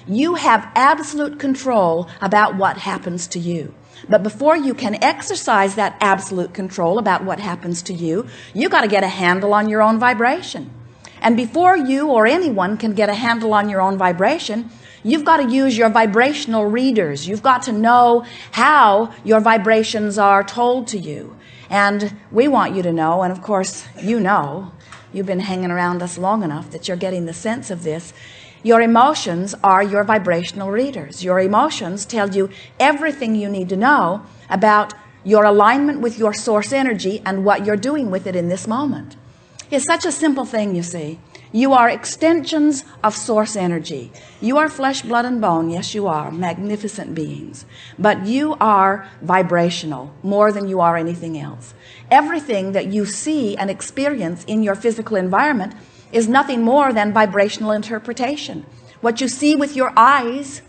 you have absolute control about what happens to you. But before you can exercise that absolute control about what happens to you, you got to get a handle on your own vibration. And before you or anyone can get a handle on your own vibration, you've got to use your vibrational readers. You've got to know how your vibrations are told to you. And we want you to know, and of course you know, you've been hanging around us long enough that you're getting the sense of this. Your emotions are your vibrational readers. Your emotions tell you everything you need to know about your alignment with your source energy and what you're doing with it in this moment. It's such a simple thing, you see. You are extensions of source energy. You are flesh, blood, and bone. Yes, you are magnificent beings. But you are vibrational more than you are anything else. Everything that you see and experience in your physical environment is nothing more than vibrational interpretation. What you see with your eyes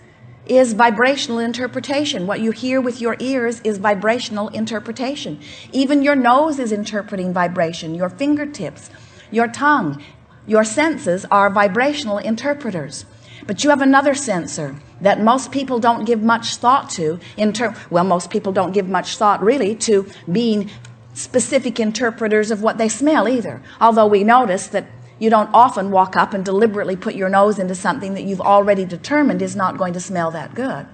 is vibrational interpretation. What you hear with your ears is vibrational interpretation. Even your nose is interpreting vibration. Your fingertips, your tongue, your senses are vibrational interpreters. But you have another sensor that most people don't give much thought to. Most people don't give much thought really to being specific interpreters of what they smell either. Although we notice that you don't often walk up and deliberately put your nose into something that you've already determined is not going to smell that good.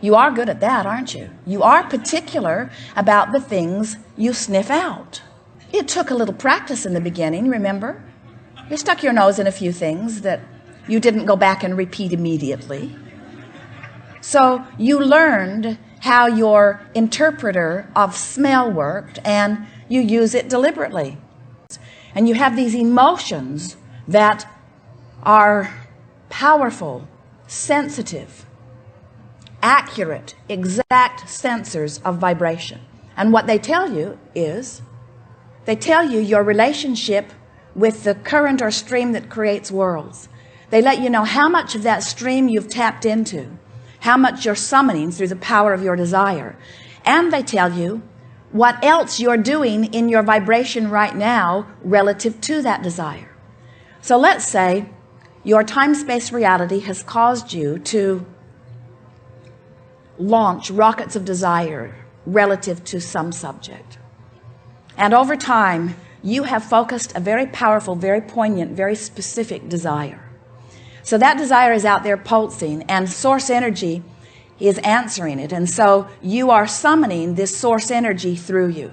You are good at that, aren't you? You are particular about the things you sniff out. It took a little practice in the beginning, remember? You stuck your nose in a few things that you didn't go back and repeat immediately. So you learned how your interpreter of smell worked, and you use it deliberately. And you have these emotions that are powerful, sensitive, accurate, exact sensors of vibration. And what they tell you is, they tell you your relationship with the current or stream that creates worlds. They let you know how much of that stream you've tapped into, how much you're summoning through the power of your desire. And they tell you what else you're doing in your vibration right now relative to that desire. So let's say your time-space reality has caused you to launch rockets of desire relative to some subject. And over time, you have focused a very powerful, very poignant, very specific desire. So that desire is out there pulsing, and source energy is answering it. And so you are summoning this source energy through you.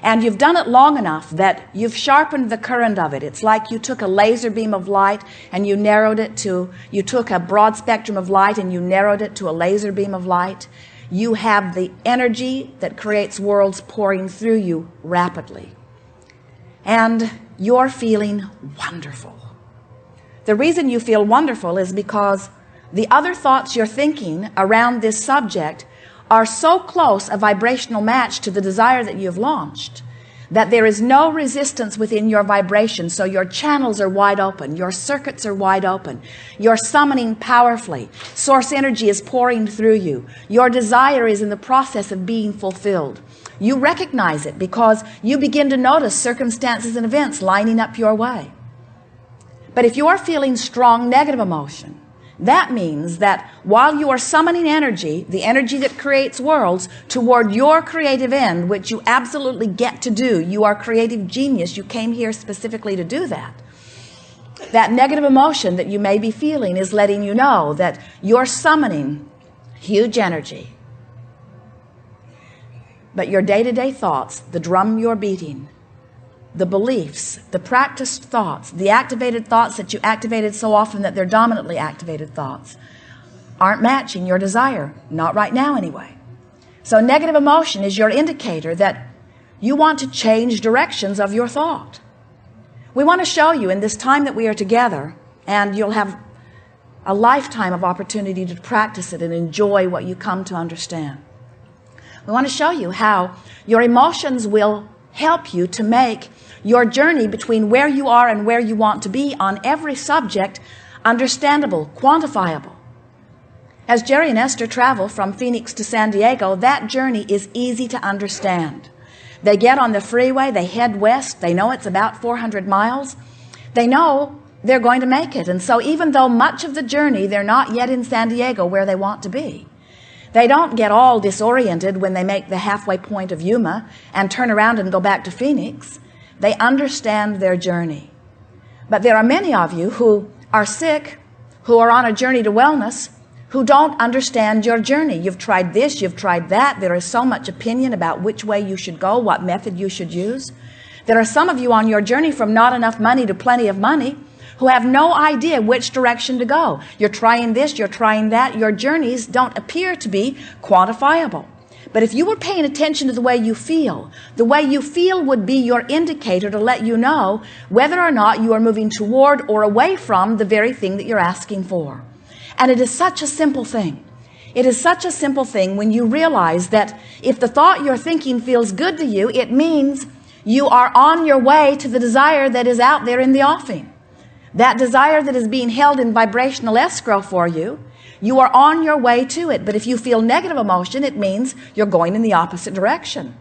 And you've done it long enough that you've sharpened the current of it. It's like you took a laser beam of light and you narrowed it to, you took a broad spectrum of light and you narrowed it to a laser beam of light. You have the energy that creates worlds pouring through you rapidly. And you're feeling wonderful. The reason you feel wonderful is because the other thoughts you're thinking around this subject are so close a vibrational match to the desire that you've launched that there is no resistance within your vibration. So your channels are wide open. Your circuits are wide open. You're summoning powerfully. Source energy is pouring through you. Your desire is in the process of being fulfilled. You recognize it because you begin to notice circumstances and events lining up your way. But if you are feeling strong negative emotion, that means that while you are summoning energy, the energy that creates worlds, toward your creative end, which you absolutely get to do, you are creative genius, you came here specifically to do that. That negative emotion that you may be feeling is letting you know that you're summoning huge energy. But your day-to-day thoughts, the drum you're beating, the beliefs, the practiced thoughts, the activated thoughts that you activated so often that they're dominantly activated thoughts, aren't matching your desire. Not right now anyway. So negative emotion is your indicator that you want to change directions of your thought. We want to show you in this time that we are together, and you'll have a lifetime of opportunity to practice it and enjoy what you come to understand. We want to show you how your emotions will help you to make your journey between where you are and where you want to be on every subject understandable, quantifiable. As Jerry and Esther travel from Phoenix to San Diego, that journey is easy to understand. They get on the freeway, they head west, they know it's about 400 miles. They know they're going to make it. And so even though much of the journey, they're not yet in San Diego where they want to be, they don't get all disoriented when they make the halfway point of Yuma and turn around and go back to Phoenix. They understand their journey. But there are many of you who are sick, who are on a journey to wellness, who don't understand your journey. You've tried this, you've tried that. There is so much opinion about which way you should go, what method you should use. There are some of you on your journey from not enough money to plenty of money who have no idea which direction to go. You're trying this, you're trying that. Your journeys don't appear to be quantifiable. But if you were paying attention to the way you feel would be your indicator to let you know whether or not you are moving toward or away from the very thing that you're asking for. And it is such a simple thing. It is such a simple thing when you realize that if the thought you're thinking feels good to you, it means you are on your way to the desire that is out there in the offing. That desire that is being held in vibrational escrow for you, you are on your way to it. But if you feel negative emotion, it means you're going in the opposite direction.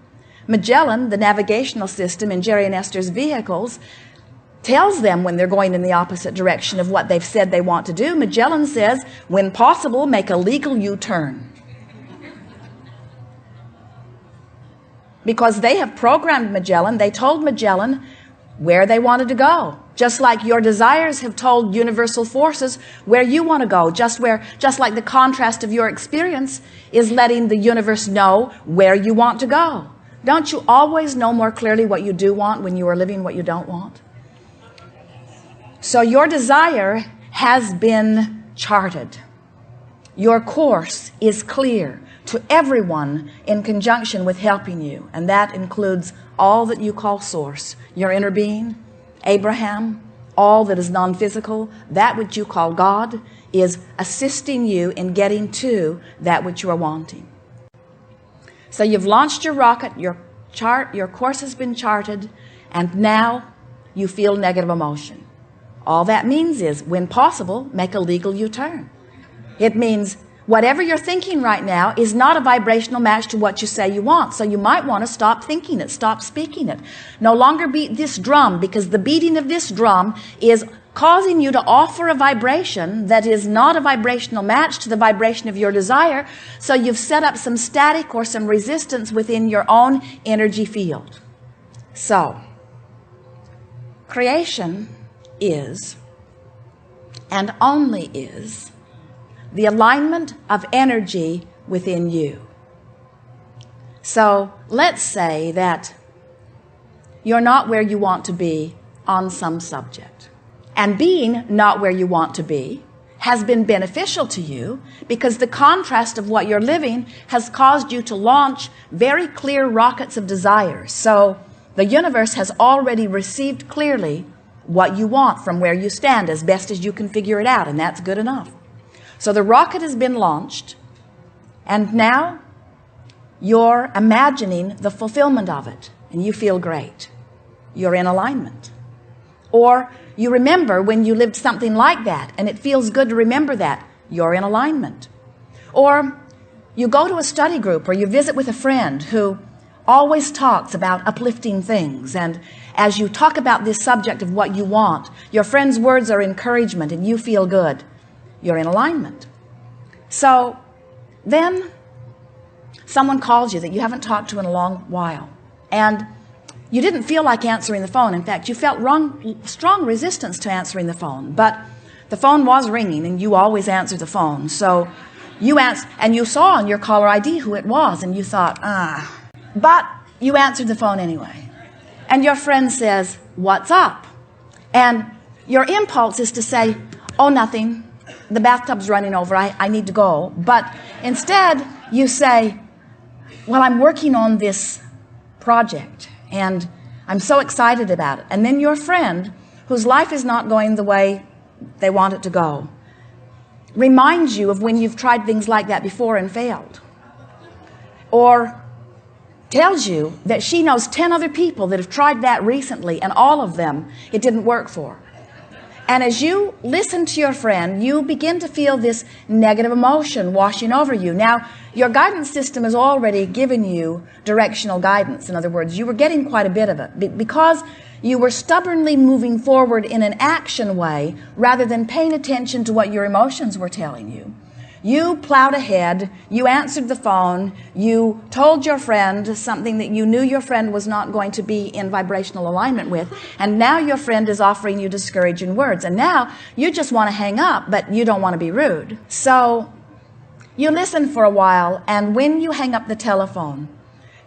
Magellan, the navigational system in Jerry and Esther's vehicles, tells them when they're going in the opposite direction of what they've said they want to do. Magellan says, when possible, make a legal U-turn. Because they have programmed Magellan, they told Magellan where they wanted to go. Just like your desires have told universal forces where you want to go. Just like the contrast of your experience is letting the universe know where you want to go. Don't you always know more clearly what you do want when you are living what you don't want? So your desire has been charted. Your course is clear to everyone in conjunction with helping you. And that includes all that you call source, your inner being, Abraham, all that is non-physical, that which you call God, is assisting you in getting to that which you are wanting. So you've launched your rocket, your course has been charted, and now you feel negative emotion. All that means is, when possible, make a legal U-turn. It means whatever you're thinking right now is not a vibrational match to what you say you want. So you might want to stop thinking it, stop speaking it. No longer beat this drum, because the beating of this drum is causing you to offer a vibration that is not a vibrational match to the vibration of your desire. So you've set up some static or some resistance within your own energy field. So creation is, and only is, the alignment of energy within you. So let's say that you're not where you want to be on some subject. And being not where you want to be has been beneficial to you, because the contrast of what you're living has caused you to launch very clear rockets of desire. So the universe has already received clearly what you want from where you stand, as best as you can figure it out, and that's good enough. So the rocket has been launched, and now you're imagining the fulfillment of it, and you feel great. You're in alignment. Or you remember when you lived something like that, and it feels good to remember that. You're in alignment. Or you go to a study group, or you visit with a friend who always talks about uplifting things, and as you talk about this subject of what you want, your friend's words are encouragement, and you feel good. You're in alignment. So then someone calls you that you haven't talked to in a long while, and you didn't feel like answering the phone. In fact, you felt strong resistance to answering the phone, but the phone was ringing, and you always answer the phone. So you answered, and you saw on your caller ID who it was, and you thought, but you answered the phone anyway. And your friend says, what's up? And your impulse is to say, oh, nothing. The bathtub's running over. I need to go. But instead, you say, well, I'm working on this project, and I'm so excited about it. And then your friend, whose life is not going the way they want it to go, reminds you of when you've tried things like that before and failed. Or tells you that she knows 10 other people that have tried that recently, and all of them it didn't work for. And as you listen to your friend, you begin to feel this negative emotion washing over you. Now, your guidance system has already given you directional guidance. In other words, you were getting quite a bit of it. Because You were stubbornly moving forward in an action way rather than paying attention to what your emotions were telling you. You plowed ahead, you answered the phone, you told your friend something that you knew your friend was not going to be in vibrational alignment with, and now your friend is offering you discouraging words, and now you just want to hang up, but you don't want to be rude. So you listen for a while, and when you hang up the telephone,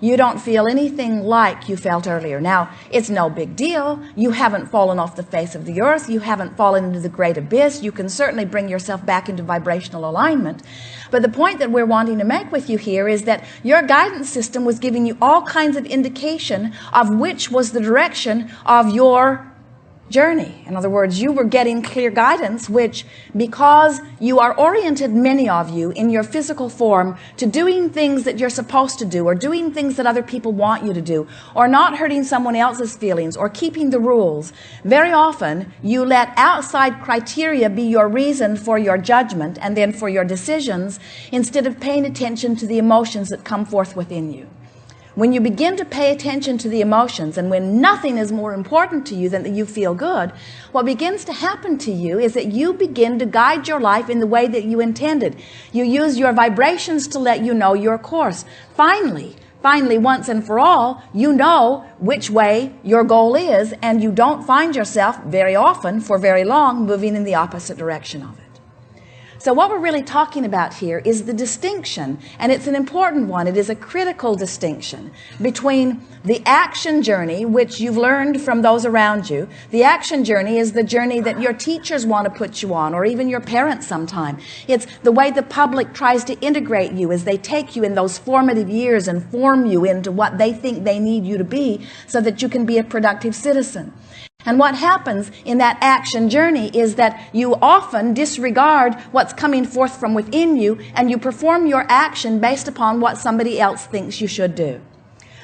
you don't feel anything like you felt earlier. Now, it's no big deal. You haven't fallen off the face of the earth. You haven't fallen into the great abyss. You can certainly bring yourself back into vibrational alignment. But the point that we're wanting to make with you here is that your guidance system was giving you all kinds of indication of which was the direction of your journey. In other words, you were getting clear guidance, which, because you are oriented, many of you, in your physical form to doing things that you're supposed to do, or doing things that other people want you to do, or not hurting someone else's feelings, or keeping the rules, very often you let outside criteria be your reason for your judgment and then for your decisions, instead of paying attention to the emotions that come forth within you. When you begin to pay attention to the emotions, and when nothing is more important to you than that you feel good, what begins to happen to you is that you begin to guide your life in the way that you intended. You use your vibrations to let you know your course. Finally, once and for all, you know which way your goal is, and you don't find yourself very often, for very long, moving in the opposite direction of it. So what we're really talking about here is the distinction, and it's an important one. It is a critical distinction between the action journey, which you've learned from those around you. The action journey is the journey that your teachers want to put you on, or even your parents sometime. It's the way the public tries to integrate you as they take you in those formative years and form you into what they think they need you to be so that you can be a productive citizen. And what happens in that action journey is that you often disregard what's coming forth from within you, and you perform your action based upon what somebody else thinks you should do.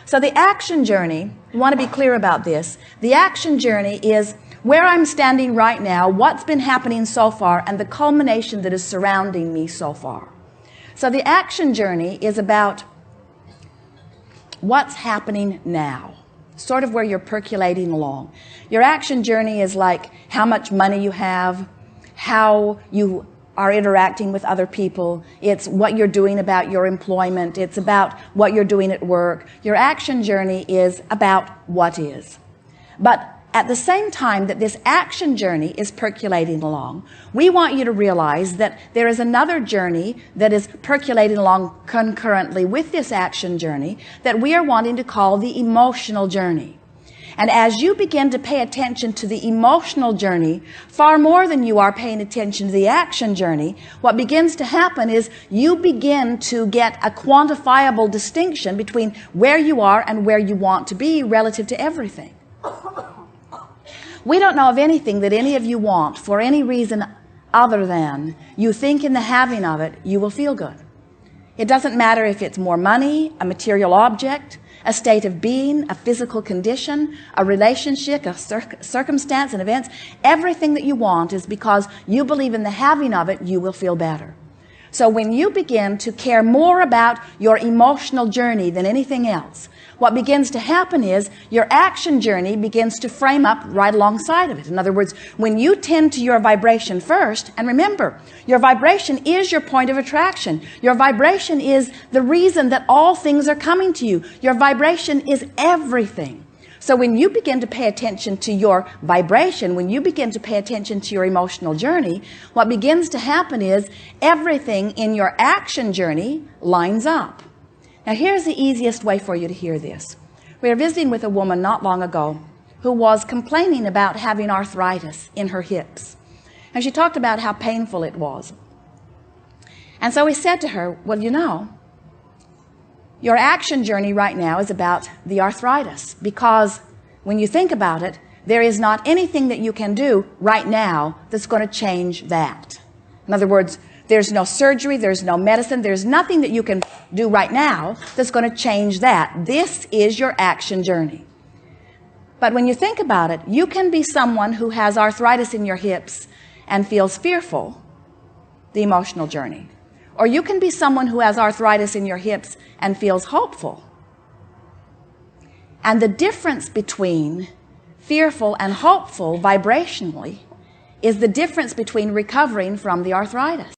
So the action journey, we want to be clear about this, the action journey is where I'm standing right now, what's been happening so far, and the culmination that is surrounding me so far. So the action journey is about what's happening now. Sort of where you're percolating along. Your action journey is like how much money you have, how you are interacting with other people. It's what you're doing about your employment. It's about what you're doing at work. Your action journey is about what is. But at the same time that this action journey is percolating along, we want you to realize that there is another journey that is percolating along concurrently with this action journey that we are wanting to call the emotional journey. And as you begin to pay attention to the emotional journey, far more than you are paying attention to the action journey, what begins to happen is you begin to get a quantifiable distinction between where you are and where you want to be relative to everything. We don't know of anything that any of you want for any reason other than you think in the having of it, you will feel good. It doesn't matter if it's more money, a material object, a state of being, a physical condition, a relationship, a circumstance, an event. Everything that you want is because you believe in the having of it, you will feel better. So when you begin to care more about your emotional journey than anything else, what begins to happen is your action journey begins to frame up right alongside of it. In other words, when you tend to your vibration first, and remember, your vibration is your point of attraction. Your vibration is the reason that all things are coming to you. Your vibration is everything. So when you begin to pay attention to your vibration, when you begin to pay attention to your emotional journey, what begins to happen is everything in your action journey lines up. Now here's the easiest way for you to hear this. We were visiting with a woman not long ago who was complaining about having arthritis in her hips. And she talked about how painful it was. And so we said to her, well, you know, your action journey right now is about the arthritis, because when you think about it, there is not anything that you can do right now that's going to change that. In other words, there's no surgery, there's no medicine, there's nothing that you can do right now that's going to change that. This is your action journey. But when you think about it, you can be someone who has arthritis in your hips and feels fearful, the emotional journey. Or you can be someone who has arthritis in your hips and feels hopeful. And the difference between fearful, and hopeful vibrationally is the difference between recovering from the arthritis.